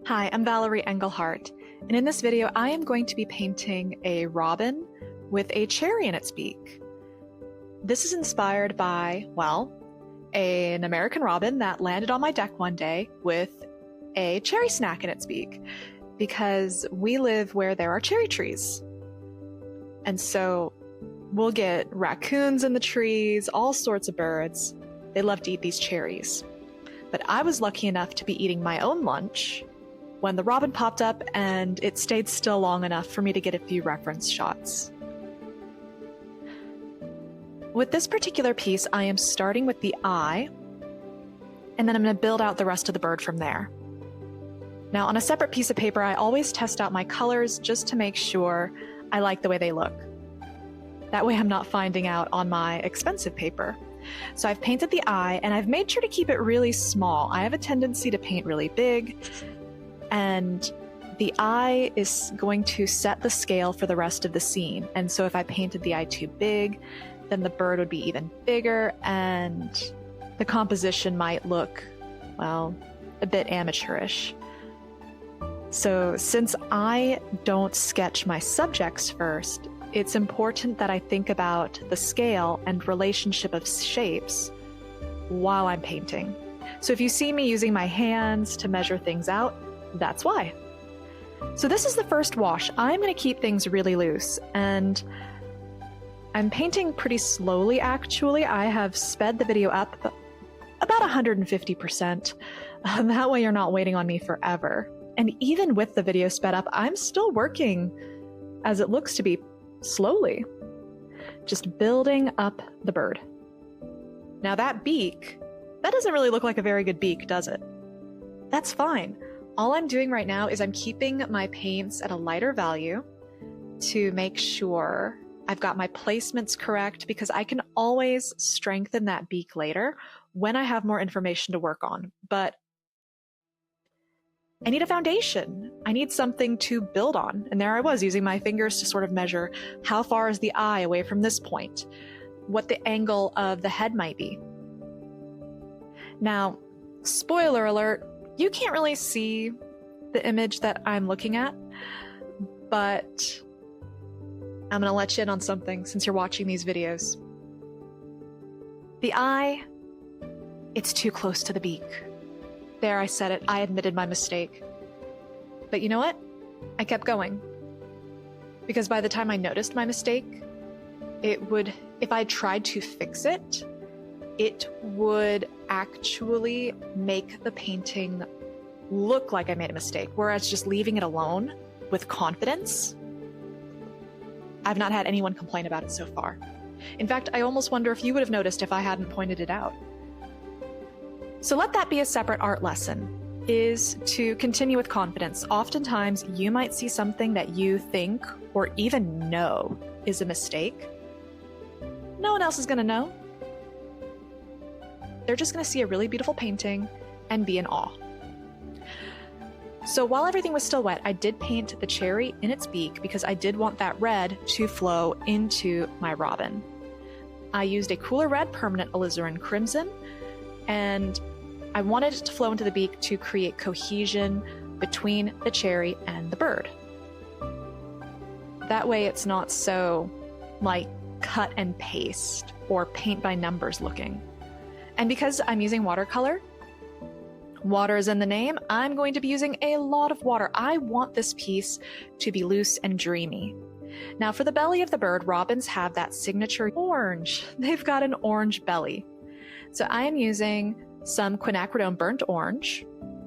Hi, I'm Valerie Engelhart, and in this video I am going to be painting a robin with a cherry in its beak. This is inspired by, well, an American robin that landed on my deck one day with a cherry snack in its beak, because we live where there are cherry trees. And so we'll get raccoons in the trees, all sorts of birds. They love to eat these cherries. But I was lucky enough to be eating my own lunch when the robin popped up, and it stayed still long enough for me to get a few reference shots. With this particular piece, I am starting with the eye, and then I'm going to build out the rest of the bird from there. Now, on a separate piece of paper, I always test out my colors just to make sure I like the way they look. That way I'm not finding out on my expensive paper. So I've painted the eye, and I've made sure to keep it really small. I have a tendency to paint really big, and the eye is going to set the scale for the rest of the scene. And so if I painted the eye too big, then the bird would be even bigger, and the composition might look, well, a bit amateurish. So since I don't sketch my subjects first, it's important that I think about the scale and relationship of shapes while I'm painting. So if you see me using my hands to measure things out, that's why. So this is the first wash. I'm going to keep things really loose, and I'm painting pretty slowly actually. I have sped the video up about 150%. That way you're not waiting on me forever. And even with the video sped up, I'm still working, as it looks to be, slowly. Just building up the bird. Now that beak, that doesn't really look like a very good beak, does it? That's fine. All I'm doing right now is I'm keeping my paints at a lighter value to make sure I've got my placements correct, because I can always strengthen that beak later when I have more information to work on. But I need a foundation. I need something to build on. And there I was using my fingers to sort of measure how far is the eye away from this point, what the angle of the head might be. Now, spoiler alert, you can't really see the image that I'm looking at, but I'm gonna let you in on something since you're watching these videos. The eye, it's too close to the beak. There, I said it. I admitted my mistake. But you know what? I kept going. Because by the time I noticed my mistake, if I tried to fix it, it would actually make the painting look like I made a mistake. Whereas just leaving it alone with confidence, I've not had anyone complain about it so far. In fact, I almost wonder if you would have noticed if I hadn't pointed it out. So let that be a separate art lesson, is to continue with confidence. Oftentimes, you might see something that you think or even know is a mistake. No one else is going to know. They're just going to see a really beautiful painting and be in awe. So while everything was still wet, I did paint the cherry in its beak because I did want that red to flow into my robin. I used a cooler red permanent alizarin crimson, and I wanted it to flow into the beak to create cohesion between the cherry and the bird. That way it's not so like cut and paste or paint by numbers looking. And because I'm using watercolor, water is in the name, I'm going to be using a lot of water. I want this piece to be loose and dreamy. Now for the belly of the bird, robins have that signature orange. They've got an orange belly. So I am using some quinacridone burnt orange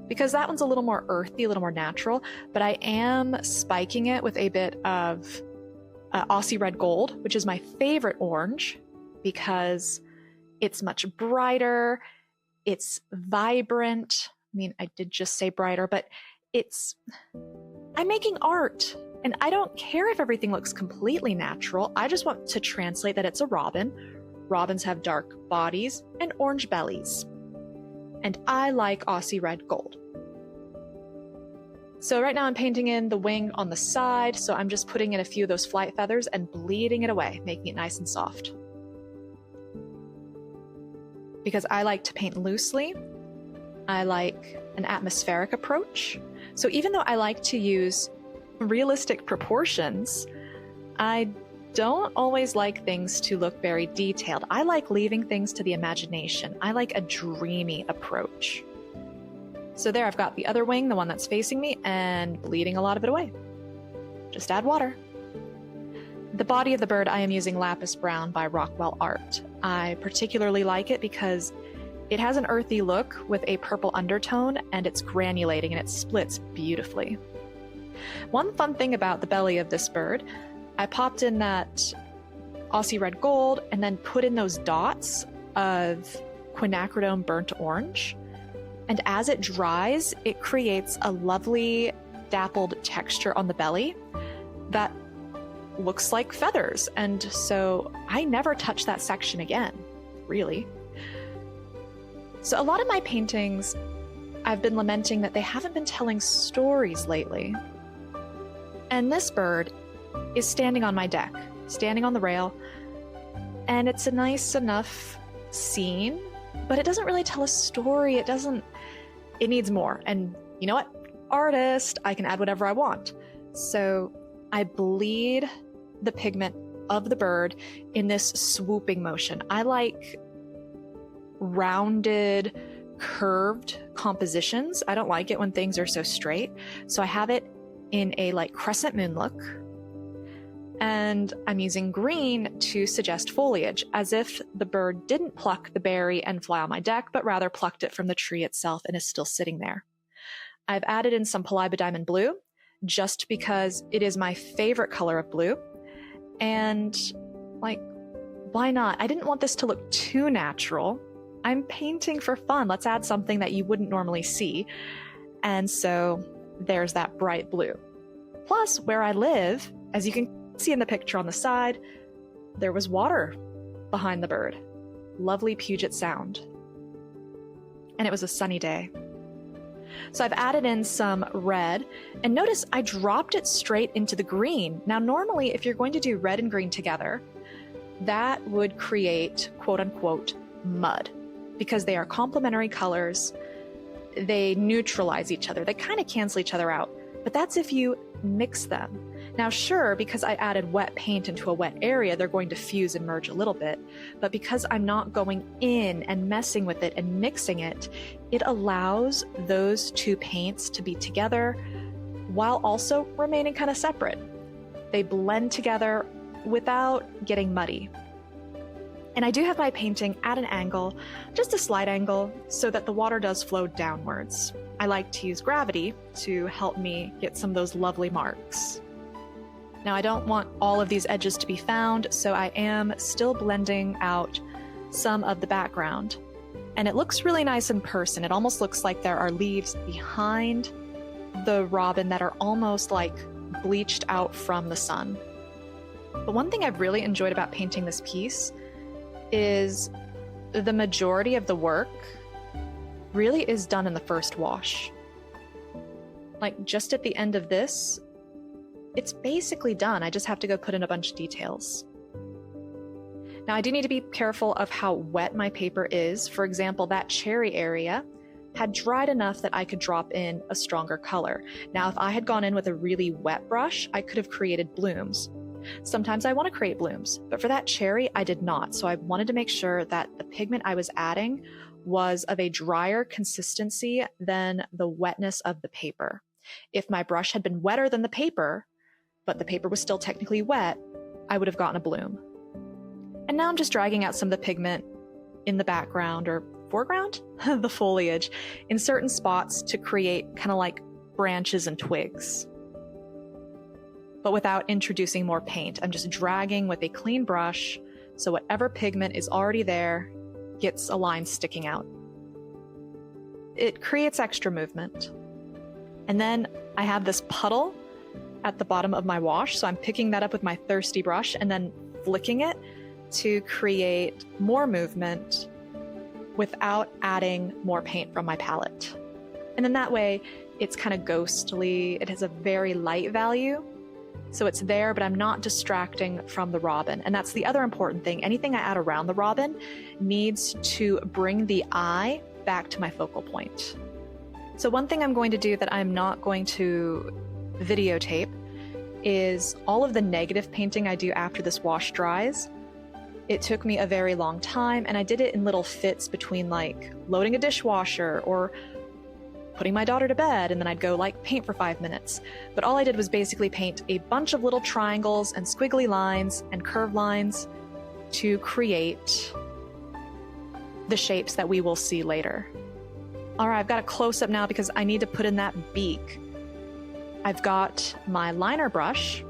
because that one's a little more earthy, a little more natural, but I am spiking it with a bit of Aussie red gold, which is my favorite orange because it's much brighter, it's vibrant. I mean, I did just say brighter, but I'm making art, and I don't care if everything looks completely natural. I just want to translate that it's a robin. Robins have dark bodies and orange bellies. And I like Aussie red gold. So right now I'm painting in the wing on the side, so I'm just putting in a few of those flight feathers and bleeding it away, making it nice and soft. Because I like to paint loosely, I like an atmospheric approach. So even though I like to use realistic proportions, I don't always like things to look very detailed. I like leaving things to the imagination. I like a dreamy approach. So there I've got the other wing, the one that's facing me, and bleeding a lot of it away. Just add water. The body of the bird, I am using Lapis Brown by Rockwell Art. I particularly like it because it has an earthy look with a purple undertone, and it's granulating and it splits beautifully. One fun thing about the belly of this bird, I popped in that Aussie Red Gold and then put in those dots of quinacridone burnt orange. And as it dries, it creates a lovely dappled texture on the belly that looks like feathers. And so I never touch that section again, really. So a lot of my paintings, I've been lamenting that they haven't been telling stories lately. And this bird is standing on my deck, standing on the rail, and it's a nice enough scene, but it doesn't really tell a story. It needs more. And you know what? Artist, I can add whatever I want. So I bleed the pigment of the bird in this swooping motion. I like rounded, curved compositions. I don't like it when things are so straight. So I have it in a like crescent moon look. And I'm using green to suggest foliage, as if the bird didn't pluck the berry and fly on my deck, but rather plucked it from the tree itself and is still sitting there. I've added in some polybodiamond blue, just because it is my favorite color of blue. And like, why not? I didn't want this to look too natural. I'm painting for fun. Let's add something that you wouldn't normally see. And so there's that bright blue. Plus, where I live, as you can see in the picture on the side, there was water behind the bird. Lovely Puget Sound. And it was a sunny day. So I've added in some red, and notice I dropped it straight into the green. Now, normally, if you're going to do red and green together, that would create quote unquote mud, because they are complementary colors. They neutralize each other. They kind of cancel each other out, but that's if you mix them. Now, sure, because I added wet paint into a wet area, they're going to fuse and merge a little bit. But because I'm not going in and messing with it and mixing it, it allows those two paints to be together while also remaining kind of separate. They blend together without getting muddy. And I do have my painting at an angle, just a slight angle, so that the water does flow downwards. I like to use gravity to help me get some of those lovely marks. Now, I don't want all of these edges to be found, so I am still blending out some of the background. And it looks really nice in person. It almost looks like there are leaves behind the robin that are almost like bleached out from the sun. But one thing I've really enjoyed about painting this piece is the majority of the work really is done in the first wash. Like just at the end of this, it's basically done. I just have to go put in a bunch of details. Now, I do need to be careful of how wet my paper is. For example, that cherry area had dried enough that I could drop in a stronger color. Now, if I had gone in with a really wet brush, I could have created blooms. Sometimes I want to create blooms, but for that cherry, I did not. So I wanted to make sure that the pigment I was adding was of a drier consistency than the wetness of the paper. If my brush had been wetter than the paper, but the paper was still technically wet, I would have gotten a bloom. And now I'm just dragging out some of the pigment in the background or foreground, the foliage, in certain spots to create kind of like branches and twigs. But without introducing more paint, I'm just dragging with a clean brush so whatever pigment is already there gets a line sticking out. It creates extra movement. And then I have this puddle at the bottom of my wash, so I'm picking that up with my thirsty brush and then flicking it to create more movement without adding more paint from my palette. And then that way, it's kind of ghostly. It has a very light value. So it's there, but I'm not distracting from the robin. And that's the other important thing. Anything I add around the robin needs to bring the eye back to my focal point. So one thing I'm going to do that I'm not going to videotape is all of the negative painting I do after this wash dries. It took me a very long time, and I did it in little fits between like loading a dishwasher or putting my daughter to bed, and then I'd go like paint for 5 minutes. But all I did was basically paint a bunch of little triangles and squiggly lines and curved lines to create the shapes that we will see later. All right, I've got a close-up now because I need to put in that beak. I've got my liner brush,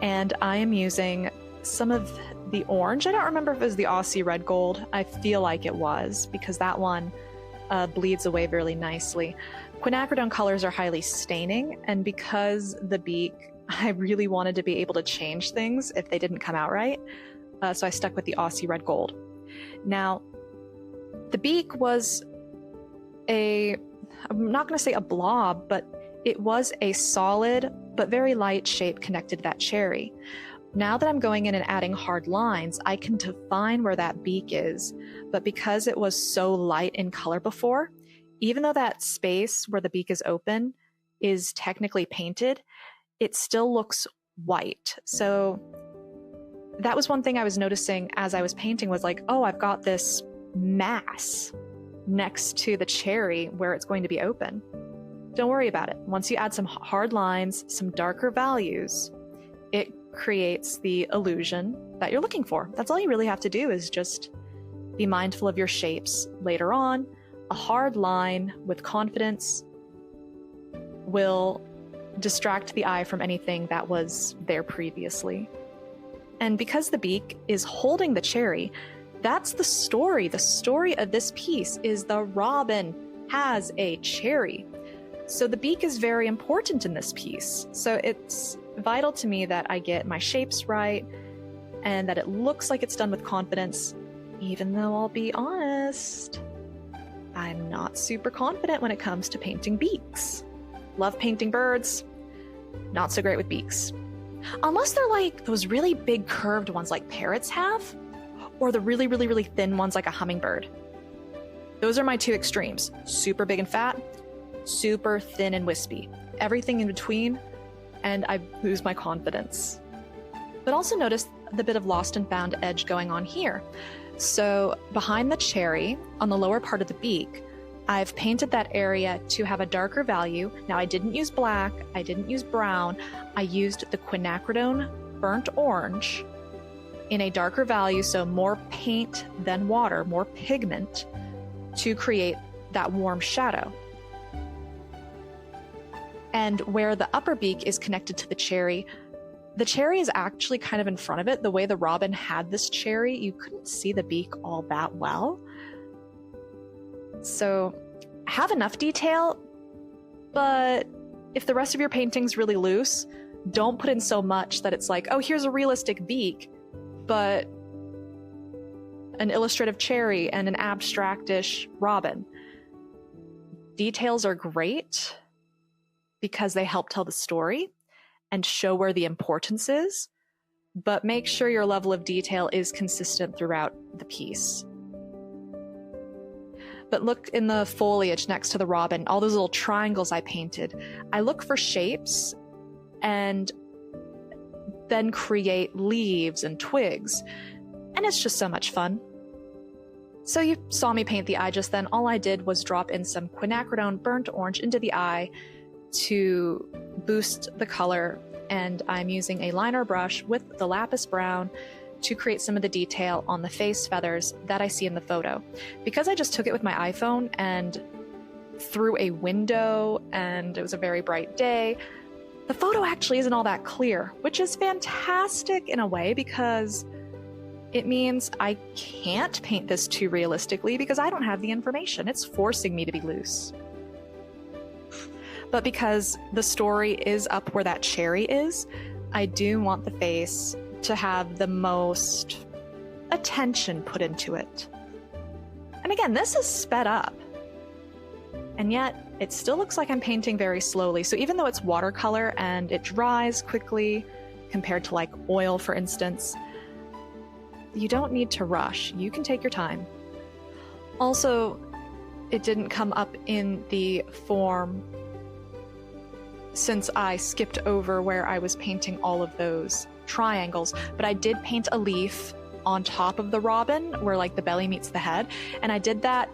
and I am using some of the orange. I don't remember if it was the Aussie Red Gold. I feel like it was, because that one bleeds away really nicely. Quinacridone colors are highly staining, and because the beak, I really wanted to be able to change things if they didn't come out right, so I stuck with the Aussie Red Gold. Now, the beak was I'm not going to say a blob, but it was a solid but very light shape connected to that cherry. Now that I'm going in and adding hard lines, I can define where that beak is, but because it was so light in color before, even though that space where the beak is open is technically painted, it still looks white. So that was one thing I was noticing as I was painting, was like, oh, I've got this mass next to the cherry where it's going to be open. Don't worry about it. Once you add some hard lines, some darker values, it creates the illusion that you're looking for. That's all you really have to do, is just be mindful of your shapes. Later on, a hard line with confidence will distract the eye from anything that was there previously. And because the beak is holding the cherry, that's the story. The story of this piece is the robin has a cherry. So the beak is very important in this piece. So it's vital to me that I get my shapes right and that it looks like it's done with confidence, even though I'll be honest, I'm not super confident when it comes to painting beaks. Love painting birds, not so great with beaks. Unless they're like those really big curved ones like parrots have, or the really, really, really thin ones like a hummingbird. Those are my two extremes. Super big and fat, super thin and wispy. Everything in between, and I lose my confidence. But also notice the bit of lost and found edge going on here. So behind the cherry, on the lower part of the beak, I've painted that area to have a darker value. Now, I didn't use black, I didn't use brown, I used the quinacridone burnt orange in a darker value, so more paint than water, more pigment, to create that warm shadow. And where the upper beak is connected to the cherry is actually kind of in front of it. The way the robin had this cherry, you couldn't see the beak all that well. So have enough detail, but if the rest of your painting's really loose, don't put in so much that it's like, oh, here's a realistic beak, but an illustrative cherry and an abstract-ish robin. Details are great because they help tell the story and show where the importance is, but make sure your level of detail is consistent throughout the piece. But look in the foliage next to the robin, all those little triangles I painted. I look for shapes and then create leaves and twigs, and it's just so much fun. So you saw me paint the eye just then. All I did was drop in some quinacridone burnt orange into the eye to boost the color, and I'm using a liner brush with the lapis brown to create some of the detail on the face feathers that I see in the photo. Because I just took it with my iPhone and through a window and it was a very bright day, the photo actually isn't all that clear, which is fantastic in a way because it means I can't paint this too realistically because I don't have the information. It's forcing me to be loose. But because the story is up where that cherry is, I do want the face to have the most attention put into it. And again, this is sped up. And yet, it still looks like I'm painting very slowly. So even though it's watercolor and it dries quickly compared to like oil, for instance, you don't need to rush. You can take your time. Also, it didn't come up in the form since I skipped over where I was painting all of those triangles, but I did paint a leaf on top of the robin where like the belly meets the head, and I did that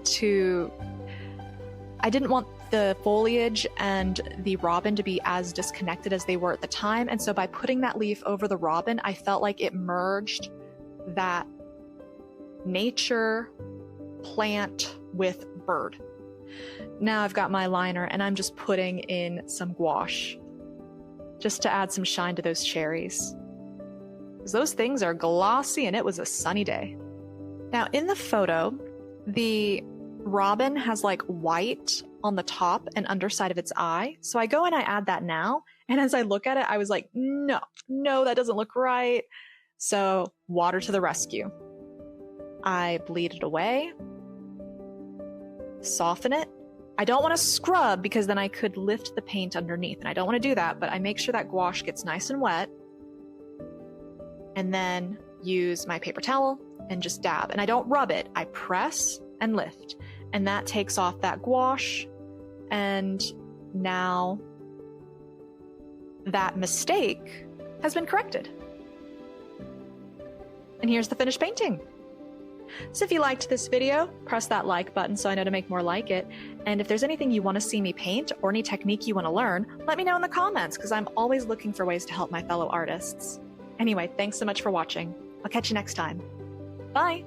I didn't want the foliage and the robin to be as disconnected as they were at the time, and so by putting that leaf over the robin, I felt like it merged that nature plant with bird. Now I've got my liner and I'm just putting in some gouache just to add some shine to those cherries. Those things are glossy and it was a sunny day. Now in the photo, the robin has like white on the top and underside of its eye. So I go and I add that now. And as I look at it, I was like, no, that doesn't look right. So water to the rescue. I bleed it away, soften it. I don't want to scrub because then I could lift the paint underneath, and I don't want to do that, but I make sure that gouache gets nice and wet, and then use my paper towel and just dab. And I don't rub it, I press and lift, and that takes off that gouache, and now that mistake has been corrected. And here's the finished painting. So if you liked this video, press that like button so I know to make more like it. And if there's anything you want to see me paint or any technique you want to learn, let me know in the comments because I'm always looking for ways to help my fellow artists. Anyway, thanks so much for watching. I'll catch you next time. Bye!